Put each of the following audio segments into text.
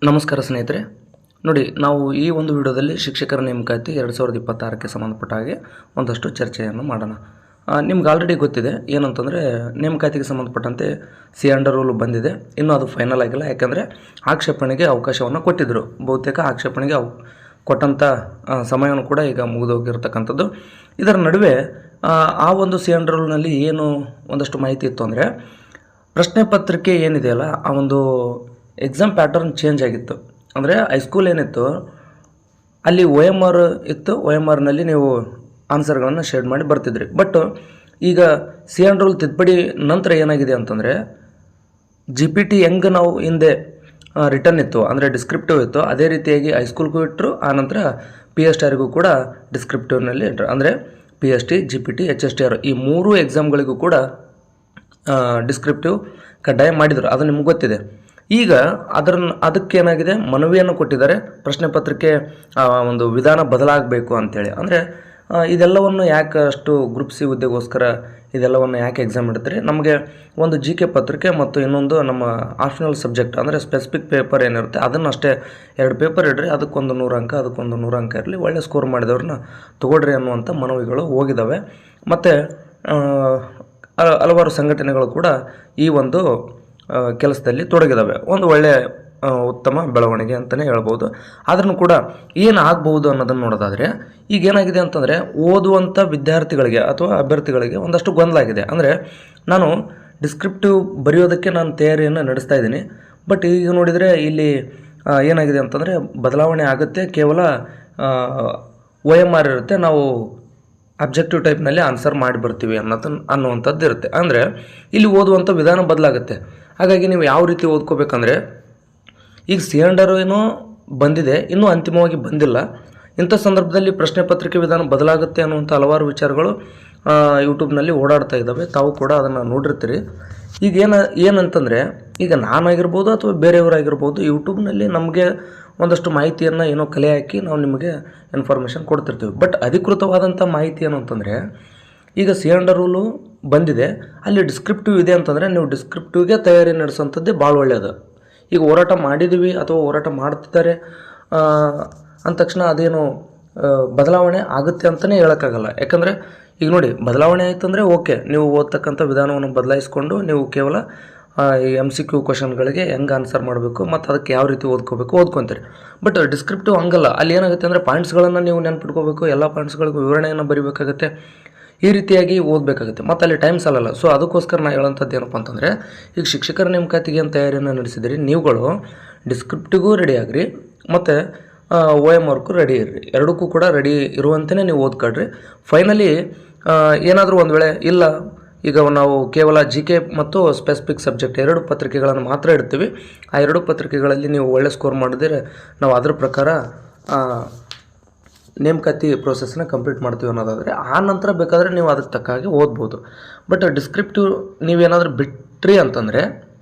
ನಮಸ್ಕಾರ ಸ್ನೇಹಿತರೆ. ನೋಡಿ, ನಾವು ಈ ಒಂದು ವಿಡಿಯೋದಲ್ಲಿ ಶಿಕ್ಷಕರ ನೇಮಕಾತಿ 2026ಕ್ಕೆ ಸಂಬಂಧಪಟ್ಟ ಹಾಗೆ ಒಂದಷ್ಟು ಚರ್ಚೆಯನ್ನು ಮಾಡೋಣ. ನಿಮ್ಗೆ ಆಲ್ರೆಡಿ ಗೊತ್ತಿದೆ ಏನಂತಂದರೆ, ನೇಮಕಾತಿಗೆ ಸಂಬಂಧಪಟ್ಟಂತೆ ಸಿ ಅಂಡರ್ ರೂಲ್ ಬಂದಿದೆ. ಇನ್ನೂ ಅದು ಫೈನಲ್ ಆಗಿಲ್ಲ. ಯಾಕೆಂದರೆ ಆಕ್ಷೇಪಣೆಗೆ ಅವಕಾಶವನ್ನು ಕೊಟ್ಟಿದ್ದರು. ಬಹುತೇಕ ಆಕ್ಷೇಪಣೆಗೆ ಕೊಟ್ಟಂಥ ಸಮಯವನ್ನು ಕೂಡ ಈಗ ಮುಗಿದೋಗಿರ್ತಕ್ಕಂಥದ್ದು. ಇದರ ನಡುವೆ ಆ ಒಂದು ಸಿ ಅಂಡರ್ ರೂಲ್ನಲ್ಲಿ ಏನು ಒಂದಷ್ಟು ಮಾಹಿತಿ ಇತ್ತು ಅಂದರೆ, ಪ್ರಶ್ನೆ ಪತ್ರಿಕೆ ಏನಿದೆಯಲ್ಲ, ಆ ಒಂದು ಎಕ್ಸಾಮ್ ಪ್ಯಾಟರ್ನ್ ಚೇಂಜ್ ಆಗಿತ್ತು. ಅಂದರೆ ಹೈಸ್ಕೂಲ್ ಏನಿತ್ತು ಅಲ್ಲಿ OMR ಇತ್ತು. OMRನಲ್ಲಿ ನೀವು ಆನ್ಸರ್ಗಳನ್ನು ಶೇಡ್ ಮಾಡಿ ಬರ್ತಿದ್ರಿ. ಬಟ್ ಈಗ ಸಿ ಅಂಡ್ ರೂಲ್ ತಿದ್ದುಪಡಿ ನಂತರ ಏನಾಗಿದೆ ಅಂತಂದರೆ, GPT ಹೆಂಗೆ ನಾವು ಹಿಂದೆ ರಿಟರ್ನ್ ಇತ್ತು ಅಂದರೆ ಡಿಸ್ಕ್ರಿಪ್ಟಿವ್ ಇತ್ತು, ಅದೇ ರೀತಿಯಾಗಿ ಹೈಸ್ಕೂಲ್ಗೂ ಇಟ್ಟರು. ಆನಂತರ PSTRಗೂ ಕೂಡ ಡಿಸ್ಕ್ರಿಪ್ಟಿವ್ನಲ್ಲಿ ಇಟ್ಟರು. ಅಂದರೆ PST, GPT, HSTR ಈ ಮೂರು ಎಕ್ಸಾಮ್ಗಳಿಗೂ ಕೂಡ ಡಿಸ್ಕ್ರಿಪ್ಟಿವ್ ಕಡ್ಡಾಯ ಮಾಡಿದರು. ಅದು ನಿಮ್ಗೆ ಗೊತ್ತಿದೆ. ಈಗ ಅದಕ್ಕೇನಾಗಿದೆ, ಮನವಿಯನ್ನು ಕೊಟ್ಟಿದ್ದಾರೆ. ಪ್ರಶ್ನೆ ಪತ್ರಿಕೆ ಒಂದು ವಿಧಾನ ಬದಲಾಗಬೇಕು ಅಂಥೇಳಿ. ಅಂದರೆ ಇದೆಲ್ಲವನ್ನು ಯಾಕೆ ಅಷ್ಟು ಗ್ರೂಪ್ ಸಿ ಹುದ್ದೆಗೋಸ್ಕರ ಇದೆಲ್ಲವನ್ನು ಯಾಕೆ ಎಕ್ಸಾಮ್ ಇಡ್ತೀರಿ? ನಮಗೆ ಒಂದು GK ಪತ್ರಿಕೆ ಮತ್ತು ಇನ್ನೊಂದು ನಮ್ಮ ಆಪ್ಷನಲ್ ಸಬ್ಜೆಕ್ಟ್ ಅಂದರೆ ಸ್ಪೆಸಿಫಿಕ್ ಪೇಪರ್ ಏನಿರುತ್ತೆ ಅದನ್ನು ಅಷ್ಟೇ 2 ಪೇಪರ್ ಇಡ್ರಿ, ಅದಕ್ಕೊಂದು 100 ಅಂಕ ಅದಕ್ಕೊಂದು 100 ಅಂಕ ಇರಲಿ, ಒಳ್ಳೆ ಸ್ಕೋರ್ ಮಾಡಿದವ್ರನ್ನ ತೊಗೊಳ್ರಿ ಅನ್ನುವಂಥ ಮನವಿಗಳು ಹೋಗಿದ್ದಾವೆ. ಮತ್ತು ಹಲವಾರು ಸಂಘಟನೆಗಳು ಕೂಡ ಈ ಒಂದು ಕೆಲಸದಲ್ಲಿ ತೊಡಗಿದ್ದಾವೆ. ಒಂದು ಒಳ್ಳೆಯ ಉತ್ತಮ ಬೆಳವಣಿಗೆ ಅಂತಲೇ ಹೇಳ್ಬೋದು. ಆದ್ರೂ ಕೂಡ ಏನು ಆಗ್ಬೋದು ಅನ್ನೋದನ್ನು ನೋಡೋದಾದರೆ, ಈಗ ಏನಾಗಿದೆ ಅಂತಂದರೆ, ಓದುವಂಥ ವಿದ್ಯಾರ್ಥಿಗಳಿಗೆ ಅಥವಾ ಅಭ್ಯರ್ಥಿಗಳಿಗೆ ಒಂದಷ್ಟು ಗೊಂದಲ ಆಗಿದೆ. ಅಂದರೆ ನಾನು ಡಿಸ್ಕ್ರಿಪ್ಟಿವ್ ಬರೆಯೋದಕ್ಕೆ ನಾನು ತಯಾರಿಯನ್ನು ನಡೆಸ್ತಾ ಇದ್ದೀನಿ. ಬಟ್ ಈಗ ನೋಡಿದರೆ ಇಲ್ಲಿ ಏನಾಗಿದೆ ಅಂತಂದರೆ, ಬದಲಾವಣೆ ಆಗುತ್ತೆ. ಕೇವಲ OMR ಇರುತ್ತೆ, ನಾವು ಅಬ್ಜೆಕ್ಟಿವ್ ಟೈಪ್ನಲ್ಲಿ ಆನ್ಸರ್ ಮಾಡಿ ಬರ್ತೀವಿ ಅನ್ನುವಂಥದ್ದು ಇರುತ್ತೆ. ಅಂದರೆ ಇಲ್ಲಿ ಓದುವಂಥ ವಿಧಾನ ಬದಲಾಗುತ್ತೆ. ಹಾಗಾಗಿ ನೀವು ಯಾವ ರೀತಿ ಓದ್ಕೋಬೇಕಂದ್ರೆ, ಈಗ ಸಿ ಅಂಡರ್ ಏನೋ ಬಂದಿದೆ, ಇನ್ನೂ ಅಂತಿಮವಾಗಿ ಬಂದಿಲ್ಲ. ಇಂಥ ಸಂದರ್ಭದಲ್ಲಿ ಪ್ರಶ್ನೆ ಪತ್ರಿಕೆ ವಿಧಾನ ಬದಲಾಗುತ್ತೆ ಅನ್ನುವಂಥ ಹಲವಾರು ವಿಚಾರಗಳು ಯೂಟ್ಯೂಬ್ನಲ್ಲಿ ಓಡಾಡ್ತಾ ಇದ್ದಾವೆ. ತಾವು ಕೂಡ ಅದನ್ನು ನೋಡಿರ್ತೀರಿ. ಈಗ ಏನಂತಂದರೆ, ಈಗ ನಾನಾಗಿರ್ಬೋದು ಅಥವಾ ಬೇರೆಯವರಾಗಿರ್ಬೋದು, ಯೂಟ್ಯೂಬ್ನಲ್ಲಿ ನಮಗೆ ಒಂದಷ್ಟು ಮಾಹಿತಿಯನ್ನು ಏನೋ ಕಲೆ ಹಾಕಿ ನಾವು ನಿಮಗೆ ಇನ್ಫಾರ್ಮೇಷನ್ ಕೊಡ್ತಿರ್ತೀವಿ. ಬಟ್ ಅಧಿಕೃತವಾದಂಥ ಮಾಹಿತಿ ಏನು ಅಂತಂದರೆ, ಈಗ ಸಿ ಅಂಡರ್ ರೂಲು ಬಂದಿದೆ, ಅಲ್ಲಿ ಡಿಸ್ಕ್ರಿಪ್ಟಿವ್ ಇದೆ ಅಂತಂದರೆ ನೀವು ಡಿಸ್ಕ್ರಿಪ್ಟಿವ್ಗೆ ತಯಾರಿ ನಡೆಸೋಂಥದ್ದೇ ಭಾಳ ಒಳ್ಳೆಯದು. ಈಗ ಹೋರಾಟ ಮಾಡಿದ್ದೀವಿ ಅಥವಾ ಹೋರಾಟ ಮಾಡ್ತಿದ್ದಾರೆ ಅಂದ ತಕ್ಷಣ ಅದೇನು ಬದಲಾವಣೆ ಆಗುತ್ತೆ ಅಂತಲೇ ಹೇಳೋಕ್ಕಾಗಲ್ಲ. ಯಾಕಂದರೆ ಈಗ ನೋಡಿ, ಬದಲಾವಣೆ ಆಯಿತು ಅಂದರೆ ಓಕೆ, ನೀವು ಓದ್ತಕ್ಕಂಥ ವಿಧಾನವನ್ನು ಬದಲಾಯಿಸ್ಕೊಂಡು ನೀವು ಕೇವಲ ಈ MCQ ಕ್ವಶನ್ಗಳಿಗೆ ಹೆಂಗೆ ಆನ್ಸರ್ ಮಾಡಬೇಕು ಮತ್ತು ಅದಕ್ಕೆ ಯಾವ ರೀತಿ ಓದ್ಕೊತೀರಿ. ಬಟ್ ಡಿಸ್ಕ್ರಿಪ್ಟಿವ್ ಹಂಗಲ್ಲ. ಅಲ್ಲಿ ಏನಾಗುತ್ತೆ ಅಂದರೆ, ಪಾಯಿಂಟ್ಸ್ಗಳನ್ನು ನೀವು ನೆನ್ಪಿಟ್ಕೋಬೇಕು, ಎಲ್ಲ ಪಾಯಿಂಟ್ಸ್ಗಳಿಗೂ ವಿವರಣೆಯನ್ನು ಬರೀಬೇಕಾಗುತ್ತೆ, ಈ ರೀತಿಯಾಗಿ ಓದಬೇಕಾಗುತ್ತೆ. ಮತ್ತು ಅಲ್ಲಿ ಟೈಮ್ ಸಾಲಲ್ಲ. ಸೊ ಅದಕ್ಕೋಸ್ಕರ ನಾನು ಹೇಳೋಂಥದ್ದು ಏನಪ್ಪ ಅಂತಂದರೆ, ಈಗ ಶಿಕ್ಷಕರ ನೇಮಕಾತಿಗೆ ಏನು ತಯಾರಿಯನ್ನು ನಡೆಸಿದಿರಿ, ನೀವುಗಳು ಡಿಸ್ಕ್ರಿಪ್ಟಿಗೂ ರೆಡಿ ಆಗಿರಿ ಮತ್ತು OMRಗೂ ರೆಡಿ ಇರ್ರಿ. ಎರಡಕ್ಕೂ ಕೂಡ ರೆಡಿ ಇರುವಂತೆಯೇ ನೀವು ಓದ್ಕೊಳ್ರಿ. ಫೈನಲಿ ಏನಾದರೂ ಒಂದು ವೇಳೆ ಇಲ್ಲ, ಈಗ ನಾವು ಕೇವಲ GK ಮತ್ತು ಸ್ಪೆಸಿಫಿಕ್ ಸಬ್ಜೆಕ್ಟ್ 2 ಪತ್ರಿಕೆಗಳನ್ನು ಮಾತ್ರ ಇಡ್ತೀವಿ, ಆ 2 ಪತ್ರಿಕೆಗಳಲ್ಲಿ ನೀವು ಒಳ್ಳೆ ಸ್ಕೋರ್ ಮಾಡಿದರೆ ನಾವು ಅದ್ರ ಪ್ರಕಾರ ನೇಮಕಾತಿ ಪ್ರೋಸೆಸ್ನ ಕಂಪ್ಲೀಟ್ ಮಾಡ್ತೀವಿ ಅನ್ನೋದಾದರೆ, ಆ ನಂತರ ಬೇಕಾದರೆ ನೀವು ಅದಕ್ಕೆ ತಕ್ಕ ಹಾಗೆ ಓದ್ಬೋದು. ಬಟ್ ಡಿಸ್ಕ್ರಿಪ್ಟಿವ್ ನೀವೇನಾದರೂ ಬಿಟ್ರಿ ಅಂತಂದರೆ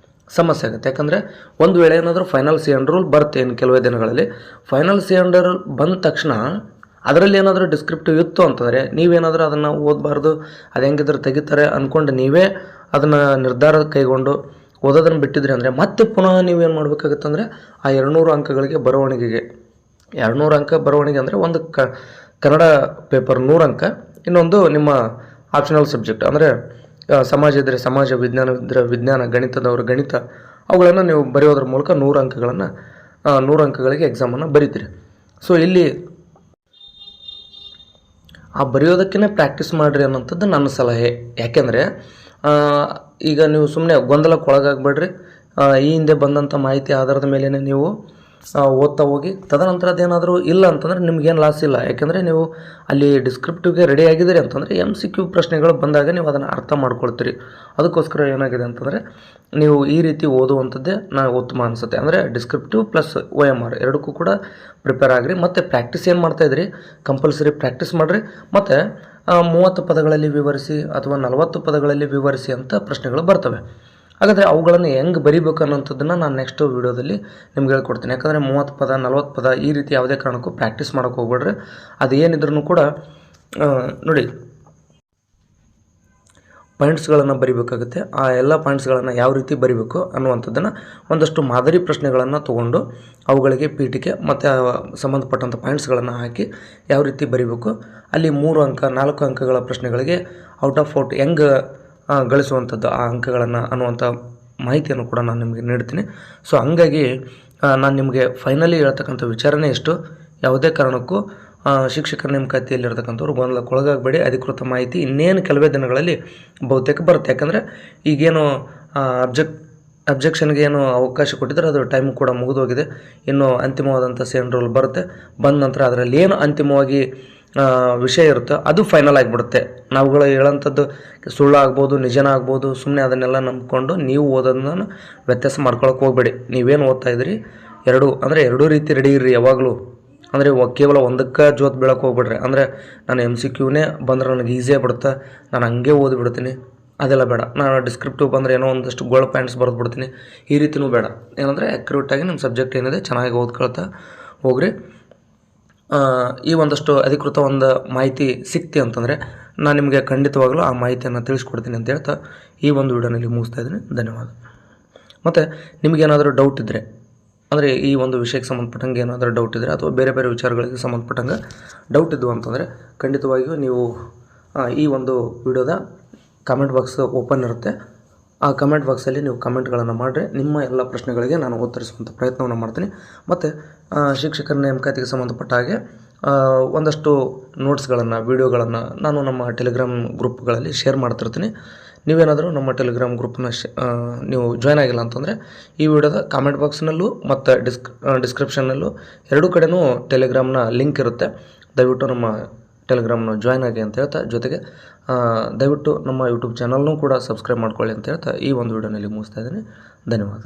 ಸಮಸ್ಯೆ ಆಗುತ್ತೆ. ಯಾಕಂದರೆ ಒಂದು ವೇಳೆ ಏನಾದರೂ ಫೈನಲ್ ಸಿ ಅಂಡರ್ ರೂಲ್ ಬರುತ್ತೆ ಇನ್ನು ಕೆಲವೇ ದಿನಗಳಲ್ಲಿ. ಫೈನಲ್ ಸಿ ಅಂಡರ್ ರೂಲ್ ಬಂದ ತಕ್ಷಣ ಅದರಲ್ಲಿ ಏನಾದರೂ ಡಿಸ್ಕ್ರಿಪ್ಟಿವ್ ಇತ್ತು ಅಂತಂದರೆ ನೀವೇನಾದರೂ ಅದನ್ನು ಓದಬಾರ್ದು, ಅದು ಹೆಂಗಿದ್ರೆ ತೆಗಿತಾರೆ ಅಂದ್ಕೊಂಡು ನೀವೇ ಅದನ್ನು ನಿರ್ಧಾರ ಕೈಗೊಂಡು ಓದೋದನ್ನು ಬಿಟ್ಟಿದ್ರಿ ಅಂದರೆ ಮತ್ತೆ ಪುನಃ ನೀವೇನು ಮಾಡಬೇಕಾಗುತ್ತೆ ಅಂದರೆ, ಆ 200 ಅಂಕಗಳಿಗೆ ಬರವಣಿಗೆಗೆ 200 ಅಂಕ ಬರವಣಿಗೆ ಅಂದರೆ ಒಂದು ಕನ್ನಡ ಪೇಪರ್ 100 ಅಂಕ, ಇನ್ನೊಂದು ನಿಮ್ಮ ಆಪ್ಷನಲ್ ಸಬ್ಜೆಕ್ಟ್ ಅಂದರೆ ಸಮಾಜ ಇದ್ದರೆ ಸಮಾಜ, ವಿಜ್ಞಾನ ಇದ್ದರೆ ವಿಜ್ಞಾನ, ಗಣಿತದವರು ಗಣಿತ, ಅವುಗಳನ್ನು ನೀವು ಬರೆಯೋದ್ರ ಮೂಲಕ 100 ಅಂಕಗಳಿಗೆ ಎಕ್ಸಾಮನ್ನು ಬರೀತೀರಿ. ಸೊ ಇಲ್ಲಿ ಆ ಬರೆಯೋದಕ್ಕೇ ಪ್ರಾಕ್ಟೀಸ್ ಮಾಡಿರಿ ಅನ್ನೋಂಥದ್ದು ನನ್ನ ಸಲಹೆ. ಯಾಕೆಂದರೆ ಈಗ ನೀವು ಸುಮ್ಮನೆ ಗೊಂದಲಕ್ಕೆ ಒಳಗಾಗಬೇಡ್ರಿ. ಈ ಹಿಂದೆ ಬಂದಂಥ ಮಾಹಿತಿ ಆಧಾರದ ಮೇಲೇ ನೀವು ಓದ್ತಾ ಹೋಗಿ. ತದನಂತರ ಅದೇನಾದರೂ ಇಲ್ಲ ಅಂತಂದರೆ ನಿಮಗೇನು ಲಾಸ್ ಇಲ್ಲ. ಯಾಕೆಂದರೆ ನೀವು ಅಲ್ಲಿ ಡಿಸ್ಕ್ರಿಪ್ಟಿವ್ಗೆ ರೆಡಿ ಆಗಿದ್ದೀರಿ ಅಂತಂದರೆ MCQ ಪ್ರಶ್ನೆಗಳು ಬಂದಾಗ ನೀವು ಅದನ್ನು ಅರ್ಥ ಮಾಡ್ಕೊಳ್ತೀರಿ. ಅದಕ್ಕೋಸ್ಕರ ಏನಾಗಿದೆ ಅಂತಂದರೆ, ನೀವು ಈ ರೀತಿ ಓದುವಂಥದ್ದೇ ನನಗೆ ಉತ್ತಮ ಅನಿಸುತ್ತೆ. ಅಂದರೆ ಡಿಸ್ಕ್ರಿಪ್ಟಿವ್ ಪ್ಲಸ್ OMR ಎರಡಕ್ಕೂ ಕೂಡ ಪ್ರಿಪೇರ್ ಆಗಿರಿ. ಮತ್ತು ಪ್ರಾಕ್ಟೀಸ್ ಏನು ಮಾಡ್ತಾಯಿದ್ರಿ, ಕಂಪಲ್ಸರಿ ಪ್ರಾಕ್ಟೀಸ್ ಮಾಡಿರಿ. ಮತ್ತು 30 ಪದಗಳಲ್ಲಿ ವಿವರಿಸಿ ಅಥವಾ 40 ಪದಗಳಲ್ಲಿ ವಿವರಿಸಿ ಅಂತ ಪ್ರಶ್ನೆಗಳು ಬರ್ತವೆ. ಹಾಗಾದರೆ ಅವುಗಳನ್ನು ಹೆಂಗೆ ಬರೀಬೇಕು ಅನ್ನೋಂಥದ್ದನ್ನು ನಾನು ನೆಕ್ಸ್ಟ್ ವೀಡಿಯೋದಲ್ಲಿ ನಿಮ್ಗೆ ಹೇಳ್ಕೊಡ್ತೀನಿ. ಯಾಕಂದರೆ 30 ಪದ 40 ಪದ ಈ ರೀತಿ ಯಾವುದೇ ಕಾರಣಕ್ಕೂ ಪ್ರಾಕ್ಟೀಸ್ ಮಾಡೋಕ್ಕೆ ಹೋಗ್ಬೇಡ್ರಿ. ಅದು ಏನಿದ್ರೂ ಕೂಡ ನೋಡಿ, ಪಾಯಿಂಟ್ಸ್ಗಳನ್ನು ಬರಿಬೇಕಾಗುತ್ತೆ. ಆ ಎಲ್ಲ ಪಾಯಿಂಟ್ಸ್ಗಳನ್ನು ಯಾವ ರೀತಿ ಬರಿಬೇಕು ಅನ್ನುವಂಥದ್ದನ್ನು ಒಂದಷ್ಟು ಮಾದರಿ ಪ್ರಶ್ನೆಗಳನ್ನು ತೊಗೊಂಡು ಅವುಗಳಿಗೆ ಪೀಠಿಕೆ ಮತ್ತು ಸಂಬಂಧಪಟ್ಟಂಥ ಪಾಯಿಂಟ್ಸ್ಗಳನ್ನು ಹಾಕಿ ಯಾವ ರೀತಿ ಬರಿಬೇಕು, ಅಲ್ಲಿ 3 ಅಂಕ 4 ಅಂಕಗಳ ಪ್ರಶ್ನೆಗಳಿಗೆ ಔಟ್ ಆಫ್ ಔಟ್ ಹೆಂಗೆ ಗಳಿಸುವಂಥದ್ದು ಆ ಅಂಕಗಳನ್ನು ಅನ್ನುವಂಥ ಮಾಹಿತಿಯನ್ನು ಕೂಡ ನಾನು ನಿಮಗೆ ನೀಡ್ತೀನಿ. ಸೊ ಹಂಗಾಗಿ ನಾನು ನಿಮಗೆ ಫೈನಲಿ ಹೇಳ್ತಕ್ಕಂಥ ವಿಚಾರನೇ ಇಷ್ಟು. ಯಾವುದೇ ಕಾರಣಕ್ಕೂ ಶಿಕ್ಷಕರ ನೇಮಕಾತಿಯಲ್ಲಿರ್ತಕ್ಕಂಥವ್ರು ಗೊಂದಲಕ್ಕೊಳಗಾಗಬೇಡಿ. ಅಧಿಕೃತ ಮಾಹಿತಿ ಇನ್ನೇನು ಕೆಲವೇ ದಿನಗಳಲ್ಲಿ ಬಹುತೇಕ ಬರುತ್ತೆ. ಯಾಕಂದರೆ ಈಗೇನು ಅಬ್ಜೆಕ್ಷನ್ಗೆ ಏನು ಅವಕಾಶ ಕೊಟ್ಟಿದ್ದಾರೆ ಅದು ಟೈಮ್ ಕೂಡ ಮುಗಿದೋಗಿದೆ. ಇನ್ನು ಅಂತಿಮವಾದಂಥ ಸೇನ್ ರೋಲ್ ಬರುತ್ತೆ. ಬಂದ ನಂತರ ಅದರಲ್ಲಿ ಏನು ಅಂತಿಮವಾಗಿ ವಿಷಯ ಇರುತ್ತೋ ಅದು ಫೈನಲ್ ಆಗಿಬಿಡುತ್ತೆ. ನಾವುಗಳು ಹೇಳೋಂಥದ್ದು ಸುಳ್ಳು ಆಗ್ಬೋದು, ನಿಜನ ಆಗ್ಬೋದು. ಸುಮ್ಮನೆ ಅದನ್ನೆಲ್ಲ ನಂಬಿಕೊಂಡು ನೀವು ಓದೋದನ್ನು ವ್ಯತ್ಯಾಸ ಮಾಡ್ಕೊಳಕ್ಕೆ ಹೋಗಬೇಡಿ. ನೀವೇನು ಓದ್ತಾ ಇದ್ದೀರಿ ಎರಡೂ ರೀತಿ ರೆಡಿ ಇರ್ರಿ ಯಾವಾಗಲೂ. ಅಂದರೆ ಕೇವಲ ಒಂದಕ್ಕೆ ಜೋತ್ ಬೀಳಕ್ಕೆ ಹೋಗ್ಬಿಡ್ರಿ. ಅಂದರೆ ನಾನು MCQನೇ ಬಂದ್ರೆ ನನಗೆ ಈಸಿಯಾಗಿ ಬಿಡುತ್ತೆ, ನಾನು ಹಂಗೆ ಓದಿಬಿಡ್ತೀನಿ, ಅದೆಲ್ಲ ಬೇಡ. ನಾನು ಡಿಸ್ಕ್ರಿಪ್ಟಿವ್ ಬಂದರೆ ಏನೋ ಒಂದಷ್ಟು ಗೋಲ್ಡ್ ಪಾಯಿಂಟ್ಸ್ ಬರೆದು ಬಿಡ್ತೀನಿ, ಈ ರೀತಿಯೂ ಬೇಡ. ಏನಂದರೆ ಆ್ಯಕ್ಯುರೇಟಾಗಿ ನಿಮ್ಮ ಸಬ್ಜೆಕ್ಟ್ ಏನಿದೆ ಚೆನ್ನಾಗಿ ಓದ್ಕೊಳ್ತಾ ಹೋಗ್ರಿ. ಈ ಒಂದಷ್ಟು ಅಧಿಕೃತ ಒಂದು ಮಾಹಿತಿ ಸಿಕ್ತಿ ಅಂತಂದರೆ ನಾನು ನಿಮಗೆ ಖಂಡಿತವಾಗಲೂ ಆ ಮಾಹಿತಿಯನ್ನು ತಿಳಿಸ್ಕೊಡ್ತೀನಿ ಅಂತ ಹೇಳ್ತಾ ಈ ಒಂದು ವಿಡಿಯೋನಲ್ಲಿ ಮುಗಿಸ್ತಾ ಇದ್ದೀನಿ. ಧನ್ಯವಾದ. ಮತ್ತು ನಿಮಗೇನಾದರೂ ಡೌಟ್ ಇದ್ದರೆ, ಅಂದರೆ ಈ ಒಂದು ವಿಷಯಕ್ಕೆ ಸಂಬಂಧಪಟ್ಟಂಗೆ ಏನಾದರೂ ಡೌಟ್ ಇದ್ದರೆ ಅಥವಾ ಬೇರೆ ಬೇರೆ ವಿಚಾರಗಳಿಗೆ ಸಂಬಂಧಪಟ್ಟಂಗೆ ಡೌಟ್ ಇದ್ದವು ಅಂತಂದರೆ ಖಂಡಿತವಾಗಿಯೂ ನೀವು ಈ ಒಂದು ವಿಡಿಯೋದ ಕಮೆಂಟ್ ಬಾಕ್ಸ್ ಓಪನ್ ಇರುತ್ತೆ. ಆ ಕಮೆಂಟ್ ಬಾಕ್ಸಲ್ಲಿ ನೀವು ಕಮೆಂಟ್ಗಳನ್ನು ಮಾಡಿರಿ. ನಿಮ್ಮ ಎಲ್ಲ ಪ್ರಶ್ನೆಗಳಿಗೆ ನಾನು ಉತ್ತರಿಸುವಂಥ ಪ್ರಯತ್ನವನ್ನು ಮಾಡ್ತೀನಿ. ಮತ್ತು ಶಿಕ್ಷಕರ ನೇಮಕಾತಿಗೆ ಸಂಬಂಧಪಟ್ಟ ಹಾಗೆ ಒಂದಷ್ಟು ನೋಟ್ಸ್ಗಳನ್ನು, ವೀಡಿಯೋಗಳನ್ನು ನಾನು ನಮ್ಮ ಟೆಲಿಗ್ರಾಮ್ ಗ್ರೂಪ್ಗಳಲ್ಲಿ ಶೇರ್ ಮಾಡ್ತಿರ್ತೀನಿ. ನೀವೇನಾದರೂ ನಮ್ಮ ಟೆಲಿಗ್ರಾಮ್ ಗ್ರೂಪ್ನ ನೀವು ಜಾಯ್ನ್ ಆಗಿಲ್ಲ ಅಂತಂದರೆ ಈ ವಿಡಿಯೋದ ಕಾಮೆಂಟ್ ಬಾಕ್ಸ್ನಲ್ಲೂ ಮತ್ತು ಡಿಸ್ಕ್ರಿಪ್ಷನ್ನಲ್ಲೂ ಎರಡೂ ಕಡೆಯೂ ಟೆಲಿಗ್ರಾಮ್ನ ಲಿಂಕ್ ಇರುತ್ತೆ. ದಯವಿಟ್ಟು ನಮ್ಮ ಟೆಲಿಗ್ರಾಮ್ನ ಜಾಯ್ನ್ ಆಗಿ ಅಂತ ಹೇಳ್ತಾ, ಜೊತೆಗೆ ದಯವಿಟ್ಟು ನಮ್ಮ ಯೂಟ್ಯೂಬ್ ಚಾನಲ್ನೂ ಕೂಡ ಸಬ್ಸ್ಕ್ರೈಬ್ ಮಾಡ್ಕೊಳ್ಳಿ ಅಂತ ಹೇಳ್ತಾ ಈ ಒಂದು ವಿಡಿಯೋನಲ್ಲಿ ಮುಗಿಸ್ತಾ ಇದ್ದೀನಿ. ಧನ್ಯವಾದ.